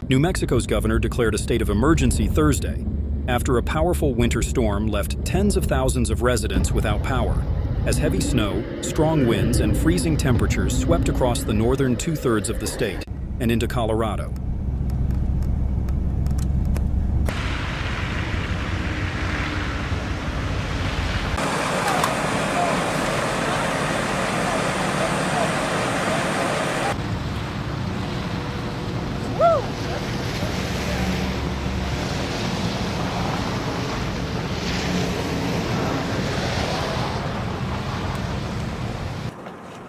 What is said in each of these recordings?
New Mexico's governor declared a state of emergency Thursday after a powerful winter storm left tens of thousands of residents without power, as heavy snow, strong winds, and freezing temperatures swept across the northern two-thirds of the state and into Colorado.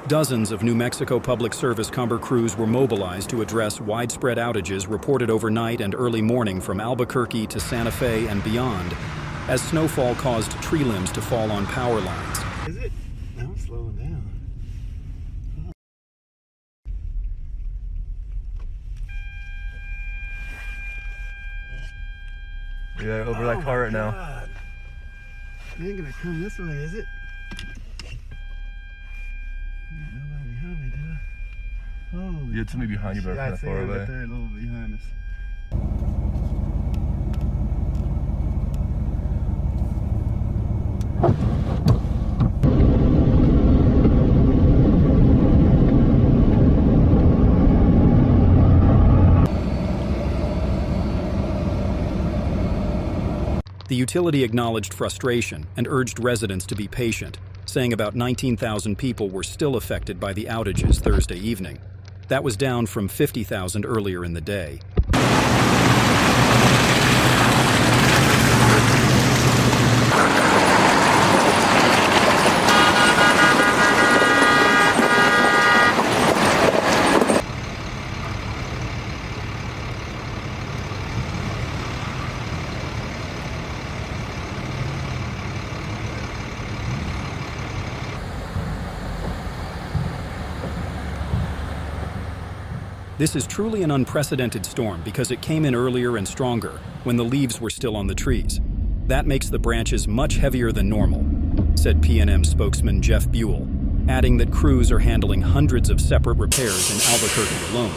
Dozens of New Mexico Public Service Comber crews were mobilized to address widespread outages reported overnight and early morning from Albuquerque to Santa Fe and beyond, as snowfall caused tree limbs to fall on power lines. Is it? Now it's slowing down. Yeah, over that car right now. God. It ain't gonna come this way, is it? Nobody behind me, do I? Holy. You had somebody behind you, but yeah, kind of far away. Right there, a little bit behind us. The utility acknowledged frustration and urged residents to be patient, saying about 19,000 people were still affected by the outages Thursday evening. That was down from 50,000 earlier in the day. This is truly an unprecedented storm because it came in earlier and stronger when the leaves were still on the trees. That makes the branches much heavier than normal, said PNM spokesman Jeff Buell, adding that crews are handling hundreds of separate repairs in Albuquerque alone.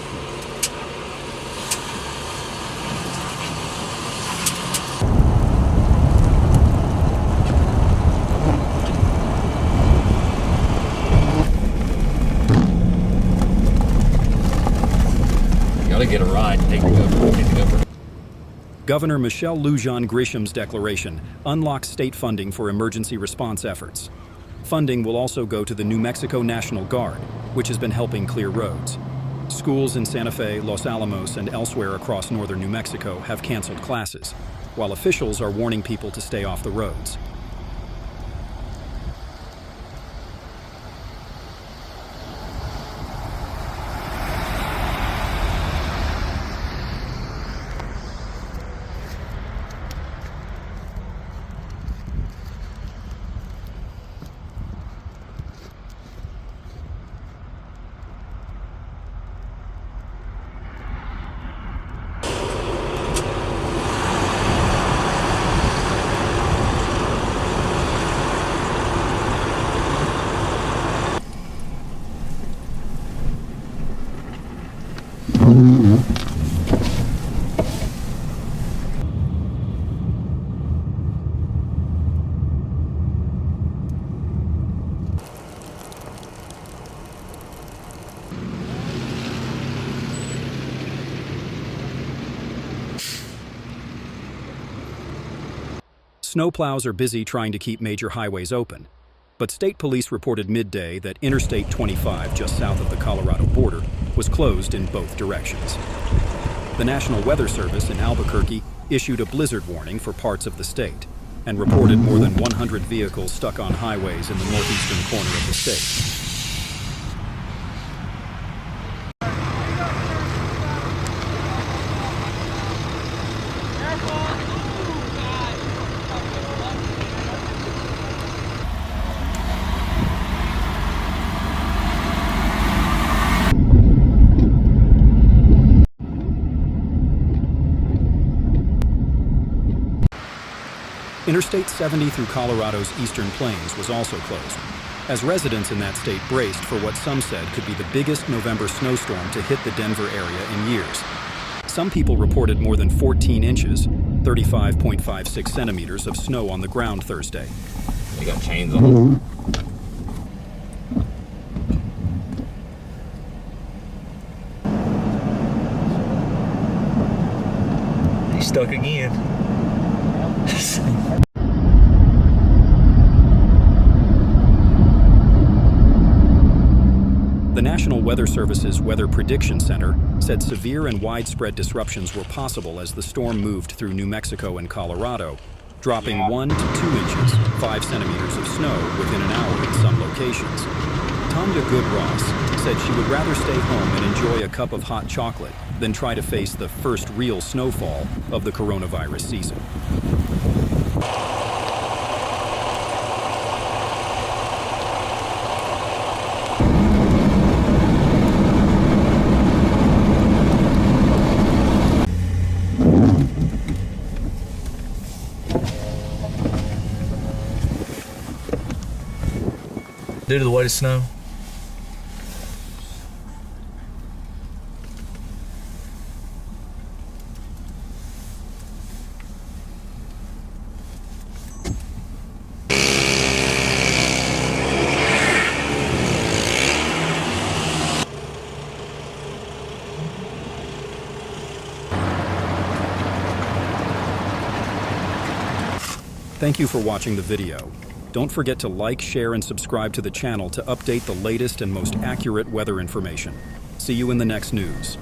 Gotta get a ride. Take the governor. Governor Michelle Lujan Grisham's declaration unlocks state funding for emergency response efforts. Funding will also go to the New Mexico National Guard, which has been helping clear roads. Schools in Santa Fe, Los Alamos, and elsewhere across northern New Mexico have canceled classes, while officials are warning people to stay off the roads. Snowplows are busy trying to keep major highways open, but state police reported midday that Interstate 25, just south of the Colorado border, was closed in both directions. The National Weather Service in Albuquerque issued a blizzard warning for parts of the state and reported more than 100 vehicles stuck on highways in the northeastern corner of the state. Interstate 70 through Colorado's eastern plains was also closed, as residents in that state braced for what some said could be the biggest November snowstorm to hit the Denver area in years. Some people reported more than 14 inches, 35.56 centimeters of snow on the ground Thursday. They got chains on them. He's stuck again. The National Weather Service's Weather Prediction Center said severe and widespread disruptions were possible as the storm moved through New Mexico and Colorado, dropping 1 to 2 inches, 5 centimeters of snow within an hour in some locations. Tanya Good-Ross said she would rather stay home and enjoy a cup of hot chocolate than try to face the first real snowfall of the coronavirus season. Due to the weight of snow. Thank you for watching the video. Don't forget to like, share, and subscribe to the channel to update the latest and most accurate weather information. See you in the next news.